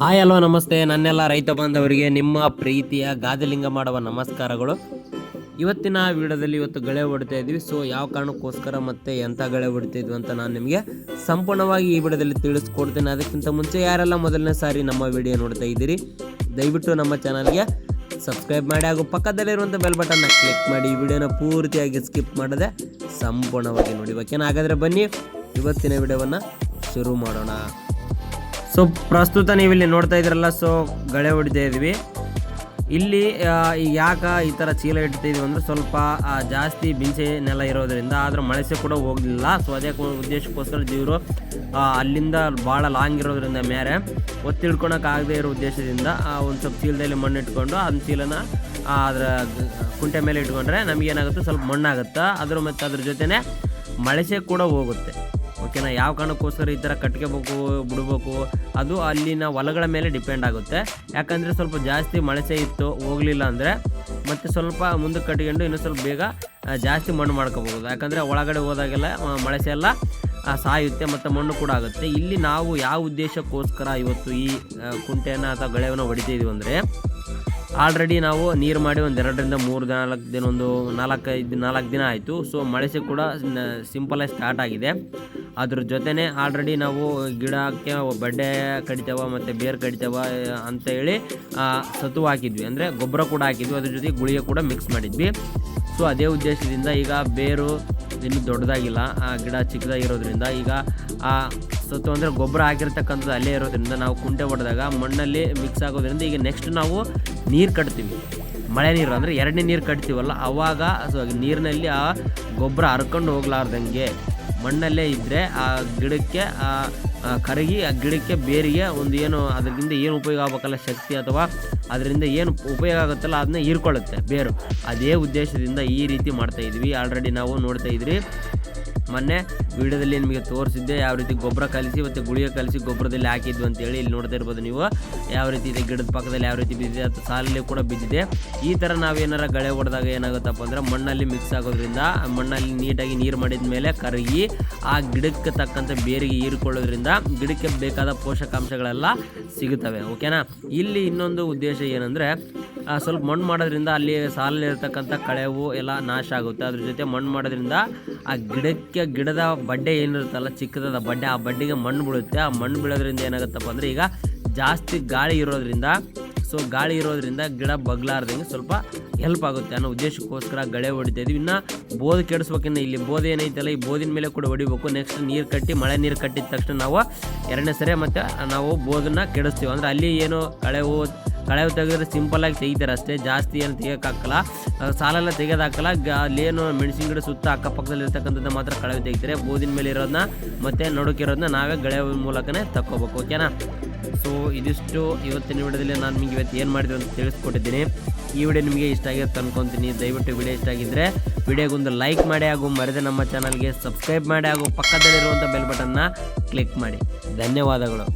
Hi hello ನಮಸ್ತೆ ನನ್ನೆಲ್ಲ ರೈತ ಬಾಂಧವರಿಗೆ ನಿಮ್ಮ ಪ್ರೀತಿಯ ಗಾದಿಲಿಂಗ ಮಾಡುವ ನಮಸ್ಕಾರಗಳು. ಇವತ್ತಿನ ವಿಡಿಯೋದಲ್ಲಿ ಇವತ್ತು ಗಳೆ ಹೊಡಿತಾ ಇದ್ವಿ. ಸೊ ಯಾವ ಕಾರಣಕ್ಕೋಸ್ಕರ ಮತ್ತು ಎಂಥ ಗಳೆ ಹೊಡಿತಾ ಇದ್ವಿ ಅಂತ ನಾನು ನಿಮಗೆ ಸಂಪೂರ್ಣವಾಗಿ ಈ ವಿಡಿಯೋದಲ್ಲಿ ತಿಳಿಸ್ಕೊಡ್ತೇನೆ. ಅದಕ್ಕಿಂತ ಮುಂಚೆ ಯಾರೆಲ್ಲ ಮೊದಲನೇ ಸಾರಿ ನಮ್ಮ ವಿಡಿಯೋ ನೋಡ್ತಾ ಇದ್ದೀರಿ ದಯವಿಟ್ಟು ನಮ್ಮ ಚಾನಲ್ಗೆ ಸಬ್ಸ್ಕ್ರೈಬ್ ಮಾಡಿ ಹಾಗೂ ಪಕ್ಕದಲ್ಲಿರುವಂಥ ಬೆಲ್ ಬಟನ್ನ ಕ್ಲಿಕ್ ಮಾಡಿ ಈ ವಿಡಿಯೋನ ಪೂರ್ತಿಯಾಗಿ ಸ್ಕಿಪ್ ಮಾಡದೆ ಸಂಪೂರ್ಣವಾಗಿ ನೋಡಿ. ಓಕೆನಾ? ಹಾಗಾದರೆ ಬನ್ನಿ ಇವತ್ತಿನ ವಿಡಿಯೋವನ್ನು ಶುರು ಮಾಡೋಣ. ಸೊ ಪ್ರಸ್ತುತ ನೀವು ಇಲ್ಲಿ ನೋಡ್ತಾ ಇದ್ದೀರಲ್ಲ, ಸೊ ಗಳೆ ಹೊಡಿತಾ ಇದ್ವಿ. ಇಲ್ಲಿ ಯಾಕೆ ಈ ಥರ ಚೀಲ ಇಡ್ತಿದ್ವಿ ಅಂದರೆ ಸ್ವಲ್ಪ ಜಾಸ್ತಿ ಬಿಂಚೆ ನೆಲ ಇರೋದರಿಂದ, ಆದರೆ ಮಳೆಸೆ ಕೂಡ ಹೋಗಲಿಲ್ಲ. ಸೊ ಅದೇ ಉದ್ದೇಶಕ್ಕೋಸ್ಕರ ಇವರು ಅಲ್ಲಿಂದ ಭಾಳ ಲಾಂಗ್ ಇರೋದ್ರಿಂದ ಮೇರೆ ಒತ್ತಿಡ್ಕೊಳಕ್ಕಾಗದೇ ಇರೋ ಉದ್ದೇಶದಿಂದ ಒಂದು ಸ್ವಲ್ಪ ಚೀಲದಲ್ಲಿ ಮಣ್ಣು ಇಟ್ಕೊಂಡು ಅದನ್ನ ಚೀಲನ ಅದರ ಕುಂಟೆ ಮೇಲೆ ಇಟ್ಕೊಂಡ್ರೆ ನಮಗೇನಾಗುತ್ತೆ, ಸ್ವಲ್ಪ ಮಣ್ಣಾಗುತ್ತೆ. ಅದ್ರ ಜೊತೆನೇ ಮಳೆಸೆ ಕೂಡ ಹೋಗುತ್ತೆ. ಓಕೆನಾ? ಯಾವ ಕಾರಣಕ್ಕೋಸ್ಕರ ಈ ಥರ ಕಟ್ಕೋಬೇಕು ಬಿಡಬೇಕು ಅದು ಅಲ್ಲಿನ ಹೊಲಗಳ ಮೇಲೆ ಡಿಪೆಂಡ್ ಆಗುತ್ತೆ. ಯಾಕಂದರೆ ಸ್ವಲ್ಪ ಜಾಸ್ತಿ ಮಳೆಸೆ ಇತ್ತು ಹೋಗಲಿಲ್ಲ ಅಂದರೆ ಮತ್ತೆ ಸ್ವಲ್ಪ ಮುಂದಕ್ಕೆ ಕಟ್ಕೊಂಡು ಇನ್ನೂ ಸ್ವಲ್ಪ ಬೇಗ ಜಾಸ್ತಿ ಮಣ್ಣು ಮಾಡ್ಕೋಬಹುದು. ಯಾಕಂದರೆ ಒಳಗಡೆ ಹೋದಾಗೆಲ್ಲ ಮಳೆಸೆ ಎಲ್ಲ ಸಾಯುತ್ತೆ ಮತ್ತು ಮಣ್ಣು ಕೂಡ ಆಗುತ್ತೆ. ಇಲ್ಲಿ ನಾವು ಯಾವ ಉದ್ದೇಶಕ್ಕೋಸ್ಕರ ಇವತ್ತು ಈ ಕುಂಟೆಯನ್ನು ಅಥವಾ ಗಳೆಯನ್ನು ಹೊಡಿತಿದ್ದೀವಿ ಅಂದರೆ, ಆಲ್ರೆಡಿ ನಾವು ನೀರು ಮಾಡಿ ಒಂದು 2 ರಿಂದ 3 ದಿನ ಒಂದು 4 ದಿನ ಆಯಿತು. ಸೊ ಮಳೆಸೆ ಕೂಡ ಸಿಂಪಲಾಗಿ ಸ್ಟಾರ್ಟ್ ಆಗಿದೆ. ಅದ್ರ ಜೊತೆನೇ ಆಲ್ರೆಡಿ ನಾವು ಗಿಡಕ್ಕೆ ಬಡ್ಡೆ ಕಡಿತೇವ ಮತ್ತು ಬೇರು ಕಡಿತೇವ ಅಂತೇಳಿ ಸತು ಹಾಕಿದ್ವಿ, ಅಂದರೆ ಗೊಬ್ಬರ ಕೂಡ ಹಾಕಿದ್ವಿ. ಅದ್ರ ಜೊತೆಗೆ ಗುಳಿಗೆ ಕೂಡ ಮಿಕ್ಸ್ ಮಾಡಿದ್ವಿ. ಸೊ ಅದೇ ಉದ್ದೇಶದಿಂದ ಈಗ ಬೇರು ಇನ್ನೂ ದೊಡ್ಡದಾಗಿಲ್ಲ, ಗಿಡ ಚಿಕ್ಕದಾಗಿರೋದ್ರಿಂದ ಈಗ ಸತ್ತು ಅಂದರೆ ಗೊಬ್ಬರ ಹಾಕಿರ್ತಕ್ಕಂಥದ್ದು ಅಲ್ಲೇ ಇರೋದ್ರಿಂದ ನಾವು ಕುಂಟೆ ಹೊಡೆದಾಗ ಮಣ್ಣಲ್ಲಿ ಮಿಕ್ಸ್ ಆಗೋದ್ರಿಂದ ಈಗ ನೆಕ್ಸ್ಟ್ ನಾವು ನೀರು ಕಟ್ತೀವಿ. ಮಳೆ ನೀರು ಅಂದರೆ 2ನೇ ನೀರು ಕಟ್ತೀವಲ್ಲ, ಆವಾಗ ಸೊ ನೀರಿನಲ್ಲಿ ಆ ಗೊಬ್ಬರ ಹರ್ಕೊಂಡು ಹೋಗ್ಲಾರ್ದಂಗೆ ಮಣ್ಣಲ್ಲೇ ಇದ್ದರೆ ಆ ಗಿಡಕ್ಕೆ ಕರಗಿ ಆ ಗಿಡಕ್ಕೆ ಬೇರಿಗೆ ಒಂದು ಏನು ಅದರಿಂದ ಏನು ಉಪಯೋಗ ಆಗಬೇಕಲ್ಲ ಶಕ್ತಿ ಅಥವಾ ಅದರಿಂದ ಏನು ಉಪಯೋಗ ಆಗುತ್ತಲ್ಲ ಅದನ್ನ ಹೀರ್ಕೊಳ್ಳುತ್ತೆ ಬೇರು. ಅದೇ ಉದ್ದೇಶದಿಂದ ಈ ರೀತಿ ಮಾಡ್ತಾಯಿದ್ವಿ. ಆಲ್ರೆಡಿ ನಾವು ನೋಡ್ತಾ ಇದ್ರಿ ಮೊನ್ನೆ ವಿಡಿಯೋದಲ್ಲಿ ನಿಮಗೆ ತೋರಿಸಿದ್ದೆ ಯಾವ ರೀತಿ ಗೊಬ್ಬರ ಕಲಿಸಿ ಮತ್ತು ಗುಳಿಗೆ ಕಲಿಸಿ ಗೊಬ್ಬರದಲ್ಲಿ ಹಾಕಿದ್ವಿ ಅಂತೇಳಿ. ಇಲ್ಲಿ ನೋಡ್ತಾ ಇರ್ಬೋದು ನೀವು ಯಾವ ರೀತಿ ಇದೆ, ಗಿಡದ ಪಕ್ಕದಲ್ಲಿ ಯಾವ ರೀತಿ ಬಿದ್ದಿದೆ ಅಥವಾ ಸಾಲಲ್ಲಿ ಕೂಡ ಬಿದ್ದಿದೆ. ಈ ಥರ ನಾವೇನಾರ ಗಳೆ ಹೊಡೆದಾಗ ಏನಾಗುತ್ತಪ್ಪ ಅಂದರೆ ಮಣ್ಣಲ್ಲಿ ಮಿಕ್ಸ್ ಆಗೋದ್ರಿಂದ ಮಣ್ಣಲ್ಲಿ ನೀಟಾಗಿ ನೀರು ಮಾಡಿದ ಮೇಲೆ ಕರಗಿ ಆ ಗಿಡಕ್ಕೆ ತಕ್ಕಂಥ ಬೇರಿಗೆ ಹೀರಿಕೊಳ್ಳೋದ್ರಿಂದ ಗಿಡಕ್ಕೆ ಬೇಕಾದ ಪೋಷಕಾಂಶಗಳೆಲ್ಲ ಸಿಗುತ್ತವೆ. ಓಕೆನಾ? ಇಲ್ಲಿ ಇನ್ನೊಂದು ಉದ್ದೇಶ ಏನಂದರೆ, ಸ್ವಲ್ಪ ಮಣ್ಣು ಮಾಡೋದ್ರಿಂದ ಅಲ್ಲಿ ಸಾಲಲ್ಲಿರ್ತಕ್ಕಂಥ ಕಳೆವು ಎಲ್ಲ ನಾಶ ಆಗುತ್ತೆ. ಅದ್ರ ಜೊತೆ ಮಣ್ಣು ಮಾಡೋದ್ರಿಂದ ಆ ಗಿಡದ ಬಡ್ಡೆ ಏನಿರುತ್ತಲ್ಲ ಚಿಕ್ಕದಾದ ಬಡ್ಡೆ, ಆ ಬಡ್ಡೆಗೆ ಮಣ್ಣು ಬೀಳುತ್ತೆ. ಆ ಮಣ್ಣು ಬೀಳೋದ್ರಿಂದ ಏನಾಗುತ್ತಪ್ಪ ಅಂದರೆ ಈಗ ಜಾಸ್ತಿ ಗಾಳಿ ಇರೋದ್ರಿಂದ ಗಿಡ ಬಗ್ಲಾರ್ದಂಗೆ ಸ್ವಲ್ಪ ಹೆಲ್ಪ್ ಆಗುತ್ತೆ ಅನ್ನೋ ಉದ್ದೇಶಕ್ಕೋಸ್ಕರ ಗಳೆ ಹೊಡಿತಾ ಇದ್ವಿ. ಇನ್ನು ಬೋಧು ಕೆಡಿಸ್ಬೇಕಿನ್ನ ಇಲ್ಲಿ ಬೋಧು ಏನೈತಲ್ಲ ಈ ಬೋದಿನ ಮೇಲೆ ಕೂಡ ಹೊಡಿಬೇಕು. ನೆಕ್ಸ್ಟ್ ನೀರು ಕಟ್ಟಿ ಮಳೆ ನೀರು ಕಟ್ಟಿದ ತಕ್ಷಣ ನಾವು 2ನೇ ಸರಿ ಮತ್ತು ನಾವು ಬೋದನ್ನು ಕೆಡಿಸ್ತೀವಿ. ಅಂದರೆ ಅಲ್ಲಿ ಏನು ಕಳೆವು ತೆಗೆದ್ರೆ ಸಿಂಪಲ್ಲಾಗಿ ತೆಗಿತಾರೆ ಅಷ್ಟೇ, ಜಾಸ್ತಿ ಏನು ತೆಗಿಯೋಕ್ಕಾಗಲ್ಲ, ಸಾಲೆಲ್ಲ ತೆಗೆಯೋದಾಗಲ್ಲ. ಅಲ್ಲೇನು ಮೆಣಸಿನ ಗಿಡ ಸುತ್ತ ಅಕ್ಕಪಕ್ಕದಲ್ಲಿ ಇರ್ತಕ್ಕಂಥದ್ದು ಮಾತ್ರ ಕಳೆವು ತೆಗಿತಾರೆ. ಬೋದಿನ ಮೇಲೆ ಇರೋದನ್ನ ಮತ್ತು ನಡುಕಿರೋದನ್ನ ನಾವೇ ಗಳೆ ಮೂಲಕನೇ ತಕ್ಕೋಬೇಕು. ಓಕೆನಾ? ಸೊ ಇದಿಷ್ಟು ಇವತ್ತಿನ ವಿಡಿಯೋದಲ್ಲಿ ನಾನು ನಿಮಗೆ ಇವತ್ತು ಏನು ಮಾಡಿದ್ರು ಅಂತ ತಿಳಿಸ್ಕೊಟ್ಟಿದ್ದೀನಿ. ಈ ವಿಡಿಯೋ ನಿಮಗೆ ಇಷ್ಟ ಆಗಿರುತ್ತೆ ಅನ್ಕೊತೀನಿ. ದಯವಿಟ್ಟು ವಿಡಿಯೋ ಇಷ್ಟ ಆಗಿದ್ದರೆ ವಿಡಿಯೋಗೊಂದು ಲೈಕ್ ಮಾಡಿ ಹಾಗೂ ಮರೆದೇ ನಮ್ಮ ಚಾನಲ್ಗೆ ಸಬ್ಸ್ಕ್ರೈಬ್ ಮಾಡಿ ಹಾಗೂ ಪಕ್ಕದಲ್ಲಿರುವಂಥ ಬೆಲ್ ಬಟನ್ನ ಕ್ಲಿಕ್ ಮಾಡಿ. ಧನ್ಯವಾದಗಳು.